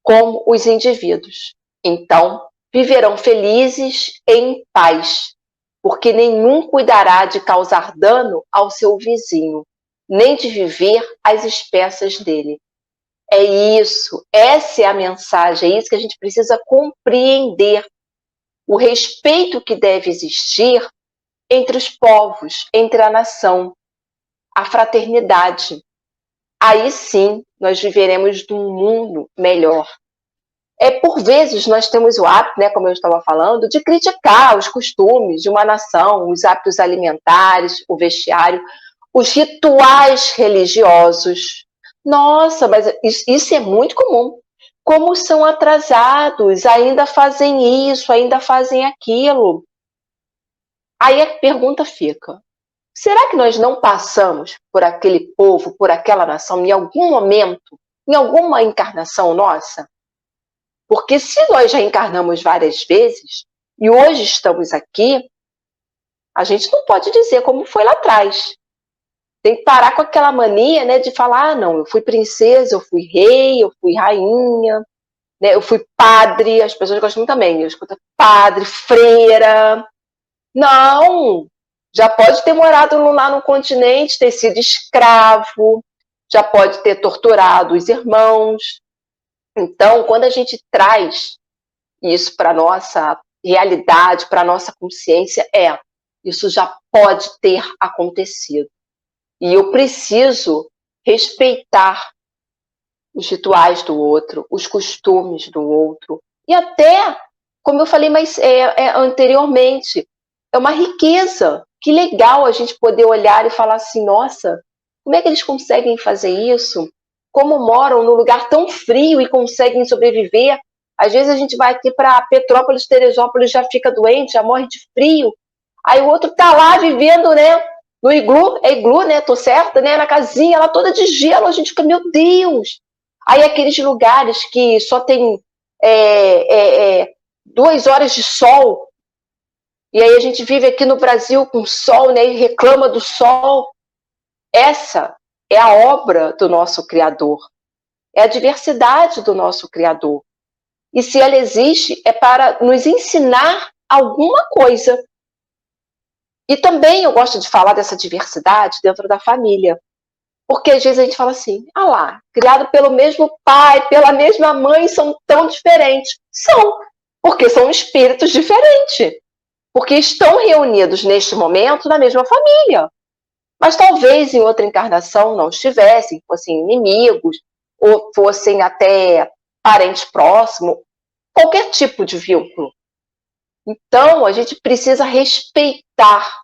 como os indivíduos. Então, viverão felizes em paz, porque nenhum cuidará de causar dano ao seu vizinho, nem de viver às espessas dele. É isso, essa é a mensagem, é isso que a gente precisa compreender. O respeito que deve existir entre os povos, entre a nação, a fraternidade. Aí sim, nós viveremos num mundo melhor. Por vezes, nós temos o hábito, né, como eu estava falando, de criticar os costumes de uma nação, os hábitos alimentares, o vestiário, os rituais religiosos. Nossa, mas isso é muito comum. Como são atrasados, ainda fazem isso, ainda fazem aquilo. Aí a pergunta fica, será que nós não passamos por aquele povo, por aquela nação, em algum momento, em alguma encarnação nossa? Porque se nós já encarnamos várias vezes, e hoje estamos aqui, a gente não pode dizer como foi lá atrás. Tem que parar com aquela mania, né, de falar, não, eu fui princesa, eu fui rei, eu fui rainha, né, eu fui padre, as pessoas gostam também, eu escuto padre, freira. Não, já pode ter morado lá no continente, ter sido escravo, já pode ter torturado os irmãos. Então, quando a gente traz isso para a nossa realidade, para a nossa consciência, isso já pode ter acontecido. E eu preciso respeitar os rituais do outro, os costumes do outro. E até, como eu falei anteriormente, é uma riqueza. Que legal a gente poder olhar e falar assim, nossa, como é que eles conseguem fazer isso? Como moram num lugar tão frio e conseguem sobreviver? Às vezes a gente vai aqui para Petrópolis, Teresópolis, já fica doente, já morre de frio. Aí o outro tá lá vivendo, né? No iglu, né? Tô certa, né? Na casinha, ela toda de gelo, a gente fica, meu Deus! Aí aqueles lugares que só tem 2 horas de sol, e aí a gente vive aqui no Brasil com sol, né? E reclama do sol. Essa é a obra do nosso Criador. É a diversidade do nosso Criador. E se ela existe, é para nos ensinar alguma coisa. E também eu gosto de falar dessa diversidade dentro da família. Porque às vezes a gente fala assim, criado pelo mesmo pai, pela mesma mãe, são tão diferentes. São, porque são espíritos diferentes. Porque estão reunidos neste momento na mesma família. Mas talvez em outra encarnação não estivessem, fossem inimigos, ou fossem até parentes próximos, qualquer tipo de vínculo. Então, a gente precisa respeitar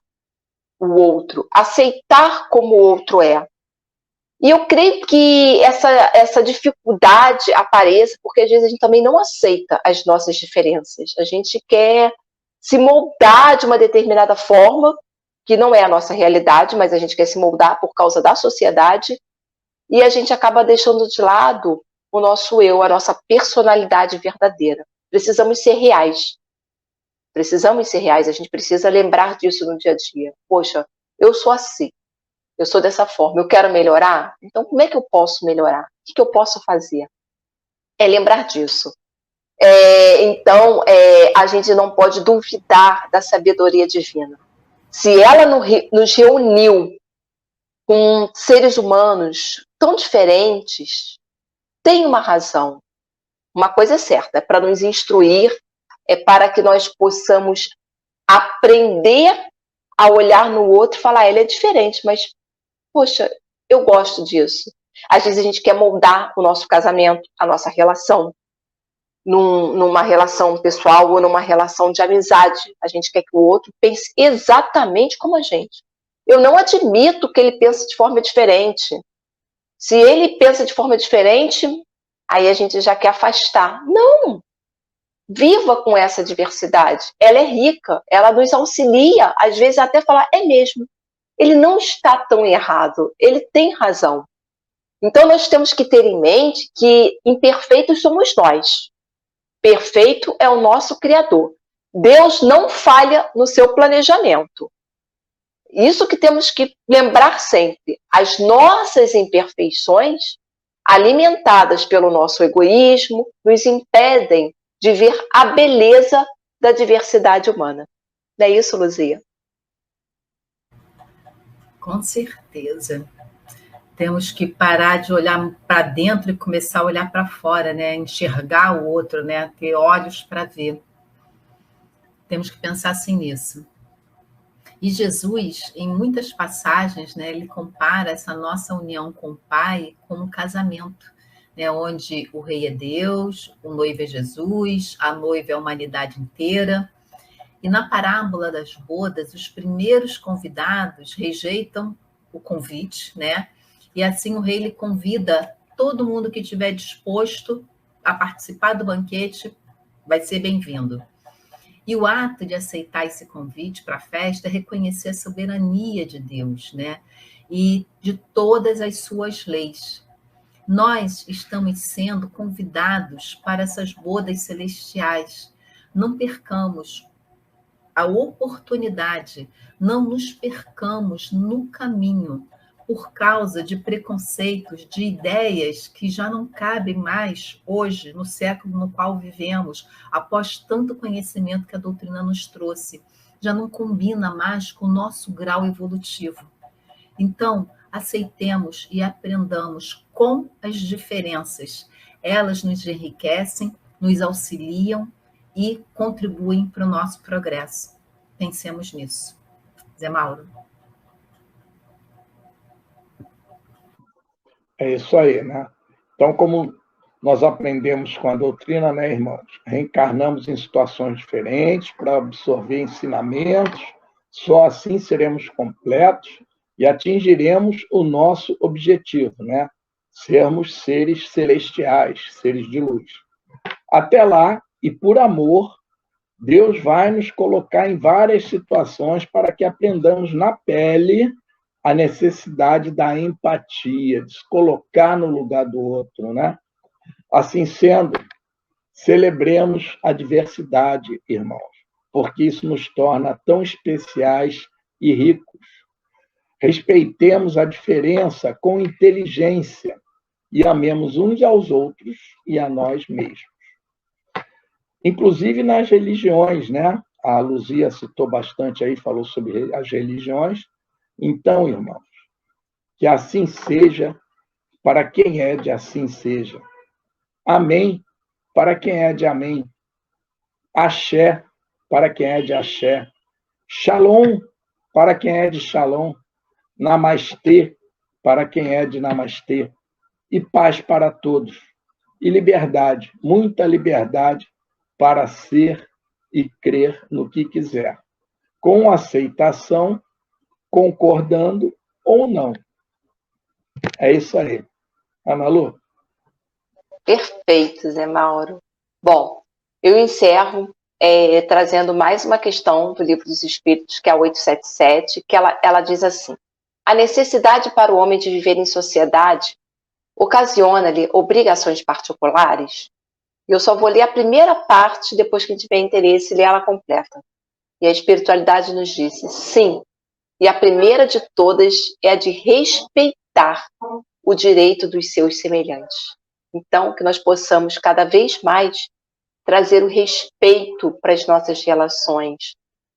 o outro, aceitar como o outro é. E eu creio que essa dificuldade apareça porque às vezes a gente também não aceita as nossas diferenças. A gente quer se moldar de uma determinada forma que não é a nossa realidade, mas a gente quer se moldar por causa da sociedade, e a gente acaba deixando de lado o nosso eu, a nossa personalidade verdadeira. Precisamos ser reais. Precisamos ser reais, a gente precisa lembrar disso no dia a dia. Poxa, eu sou assim, eu sou dessa forma, eu quero melhorar? Então, como é que eu posso melhorar? O que eu posso fazer? É lembrar disso. Então, a gente não pode duvidar da sabedoria divina. Se ela nos reuniu com seres humanos tão diferentes, tem uma razão. Uma coisa é certa, é para nos instruir, é para que nós possamos aprender a olhar no outro e falar, ele é diferente, mas, poxa, eu gosto disso. Às vezes a gente quer moldar o nosso casamento, a nossa relação, numa relação pessoal ou numa relação de amizade. A gente quer que o outro pense exatamente como a gente. Eu não admito que ele pense de forma diferente. Se ele pensa de forma diferente, aí a gente já quer afastar. Não! Viva com essa diversidade. Ela é rica, ela nos auxilia, às vezes até falar, é mesmo. Ele não está tão errado, ele tem razão. Então nós temos que ter em mente que imperfeitos somos nós. Perfeito é o nosso Criador. Deus não falha no seu planejamento. Isso que temos que lembrar sempre. As nossas imperfeições, alimentadas pelo nosso egoísmo, nos impedem de ver a beleza da diversidade humana. Não é isso, Luzia? Com certeza. Temos que parar de olhar para dentro e começar a olhar para fora, né? Enxergar o outro, né? Ter olhos para ver. Temos que pensar assim nisso. E Jesus, em muitas passagens, né, ele compara essa nossa união com o Pai como um casamento, né, onde o rei é Deus, o noivo é Jesus, a noiva é a humanidade inteira. E na parábola das bodas, os primeiros convidados rejeitam o convite, né? E assim o rei ele convida todo mundo que estiver disposto a participar do banquete, vai ser bem-vindo. E o ato de aceitar esse convite para a festa é reconhecer a soberania de Deus, né? E de todas as suas leis. Nós estamos sendo convidados para essas bodas celestiais. Não percamos a oportunidade, não nos percamos no caminho por causa de preconceitos, de ideias que já não cabem mais hoje, no século no qual vivemos, após tanto conhecimento que a doutrina nos trouxe. Já não combina mais com o nosso grau evolutivo. Então, aceitemos e aprendamos com as diferenças. Elas nos enriquecem, nos auxiliam e contribuem para o nosso progresso. Pensemos nisso. Zé Mauro. É isso aí, né? Então, como nós aprendemos com a doutrina, né, irmãos? Reencarnamos em situações diferentes para absorver ensinamentos, só assim seremos completos e atingiremos o nosso objetivo, né? Sermos seres celestiais, seres de luz. Até lá, e por amor, Deus vai nos colocar em várias situações para que aprendamos na pele a necessidade da empatia, de se colocar no lugar do outro, né? Assim sendo, celebremos a diversidade, irmãos, porque isso nos torna tão especiais e ricos. Respeitemos a diferença com inteligência e amemos uns aos outros e a nós mesmos. Inclusive nas religiões, né? A Luzia citou bastante aí, falou sobre as religiões. Então, irmãos, que assim seja, para quem é de assim seja. Amém, para quem é de amém. Axé, para quem é de axé. Shalom, para quem é de shalom. Namastê, para quem é de namastê. E paz para todos. E liberdade, muita liberdade para ser e crer no que quiser. Com aceitação, concordando ou não. É isso aí. Ana Lu? Perfeito, Zé Mauro. Bom, eu encerro trazendo mais uma questão do Livro dos Espíritos, que é a 877, que ela diz assim: a necessidade para o homem de viver em sociedade ocasiona-lhe obrigações particulares. E eu só vou ler a primeira parte, depois que tiver interesse, ler ela completa. E a espiritualidade nos disse: sim, e a primeira de todas é a de respeitar o direito dos seus semelhantes. Então, que nós possamos cada vez mais trazer o respeito para as nossas relações,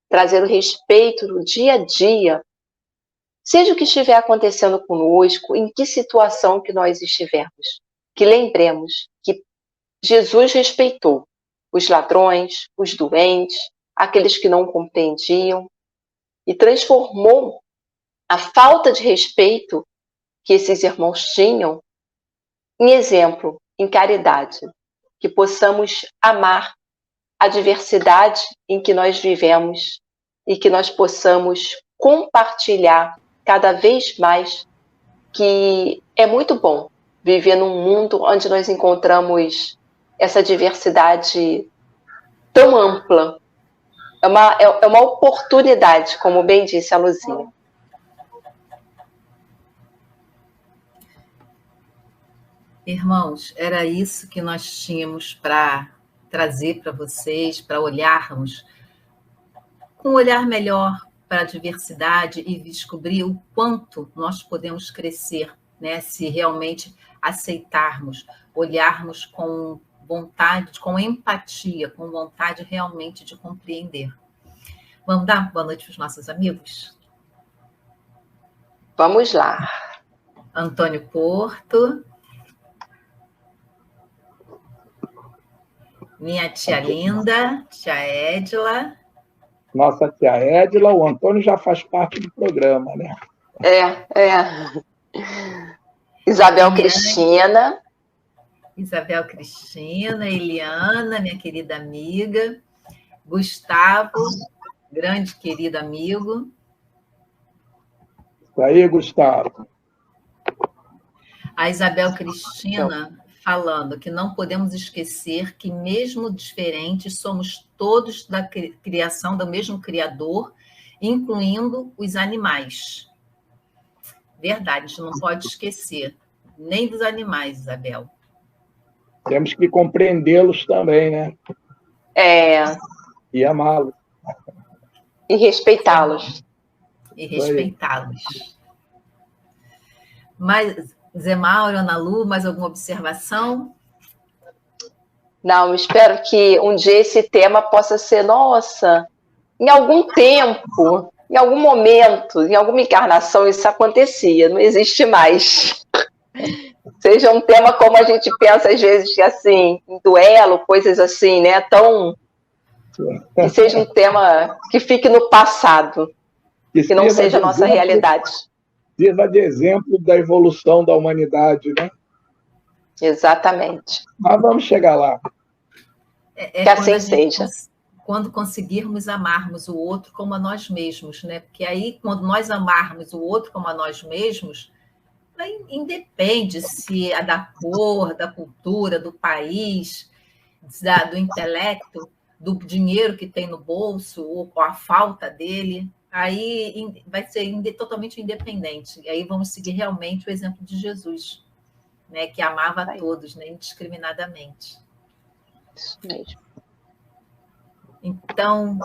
trazer o respeito no dia a dia, seja o que estiver acontecendo conosco, em que situação que nós estivermos. Que lembremos que Jesus respeitou os ladrões, os doentes, aqueles que não compreendiam, e transformou a falta de respeito que esses irmãos tinham em exemplo, em caridade. Que possamos amar a diversidade em que nós vivemos e que nós possamos compartilhar cada vez mais, que é muito bom viver num mundo onde nós encontramos essa diversidade tão ampla. É uma oportunidade, como bem disse a Luzia. Irmãos, era isso que nós tínhamos para trazer para vocês, para olharmos com um olhar melhor para a diversidade e descobrir o quanto nós podemos crescer, né, se realmente aceitarmos, olharmos com vontade, com empatia, com vontade realmente de compreender. Vamos dar boa noite para os nossos amigos? Vamos lá. Antônio Porto. Minha tia linda, tia Edila. Nossa tia Edila, o Antônio já faz parte do programa, né? Isabel Cristina. Isabel Cristina, Eliana, minha querida amiga. Gustavo, grande querido amigo. Isso aí, Gustavo. A Isabel Cristina falando que não podemos esquecer que, mesmo diferentes, somos todos da criação do mesmo Criador, incluindo os animais. Verdade, a gente não pode esquecer, nem dos animais, Isabel. Temos que compreendê-los também, né? E amá-los. E respeitá-los. Mas, Zé Mauro, Ana Lu, mais alguma observação? Não, espero que um dia esse tema possa ser, nossa, em algum tempo, em algum momento, em alguma encarnação, isso acontecia, não existe mais. Seja um tema como a gente pensa às vezes, assim, em duelo, coisas assim, né? Que seja um tema que fique no passado, que não seja a nossa realidade. Sirva de exemplo da evolução da humanidade, né? Exatamente. Mas vamos chegar lá. Que assim seja. Quando conseguirmos amarmos o outro como a nós mesmos, né? Porque aí, quando nós amarmos o outro como a nós mesmos, independe se é da cor, da cultura, do país, do intelecto, do dinheiro que tem no bolso, ou a falta dele, aí vai ser totalmente independente. E aí vamos seguir realmente o exemplo de Jesus, né? Que amava a todos, né? Indiscriminadamente. Isso mesmo. Então,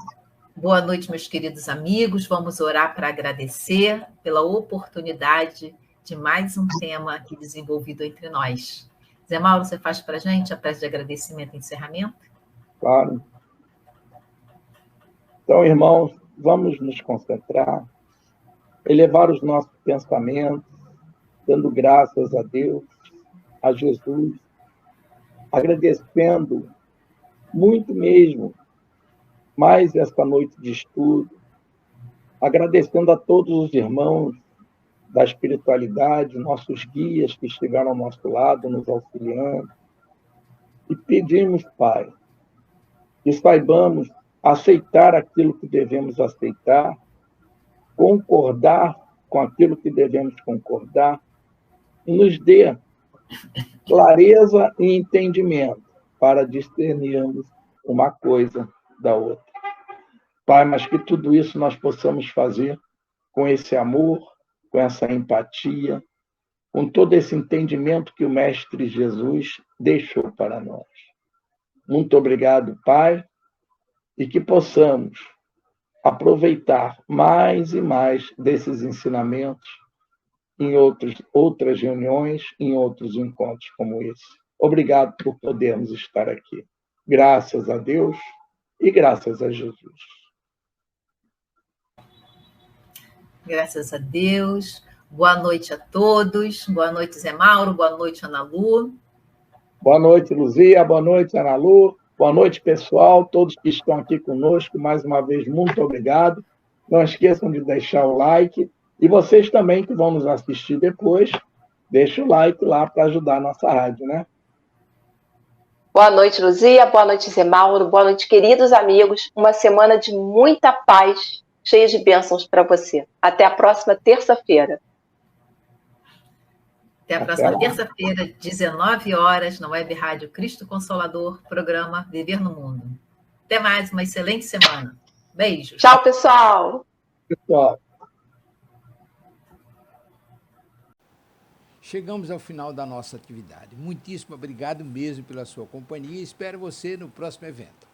boa noite, meus queridos amigos. Vamos orar para agradecer pela oportunidade de mais um tema aqui desenvolvido entre nós. Zé Mauro, você faz para a gente a prece de agradecimento e encerramento? Claro. Então, irmãos, vamos nos concentrar, elevar os nossos pensamentos, dando graças a Deus, a Jesus, agradecendo muito mesmo mais esta noite de estudo, agradecendo a todos os irmãos da espiritualidade, nossos guias que estiveram ao nosso lado, nos auxiliando, e pedimos, Pai, que saibamos aceitar aquilo que devemos aceitar, concordar com aquilo que devemos concordar, e nos dê clareza e entendimento para discernirmos uma coisa da outra. Pai, mas que tudo isso nós possamos fazer com esse amor, com essa empatia, com todo esse entendimento que o Mestre Jesus deixou para nós. Muito obrigado, Pai, e que possamos aproveitar mais e mais desses ensinamentos em outras reuniões, em outros encontros como esse. Obrigado por podermos estar aqui. Graças a Deus e graças a Jesus. Graças a Deus. Boa noite a todos. Boa noite, Zé Mauro. Boa noite, Ana Lu. Boa noite, Luzia. Boa noite, Ana Lu. Boa noite, pessoal. Todos que estão aqui conosco, mais uma vez, muito obrigado. Não esqueçam de deixar o like. E vocês também que vão nos assistir depois, deixa o like lá para ajudar a nossa rádio, né? Boa noite, Luzia. Boa noite, Zé Mauro. Boa noite, queridos amigos. Uma semana de muita paz, cheia de bênçãos para você. Até a próxima terça-feira. Até a próxima terça-feira, 19 horas, na Web Rádio Cristo Consolador, programa Viver no Mundo. Até mais, uma excelente semana. Beijos. Tchau, pessoal. Pessoal. Chegamos ao final da nossa atividade. Muitíssimo obrigado mesmo pela sua companhia e espero você no próximo evento.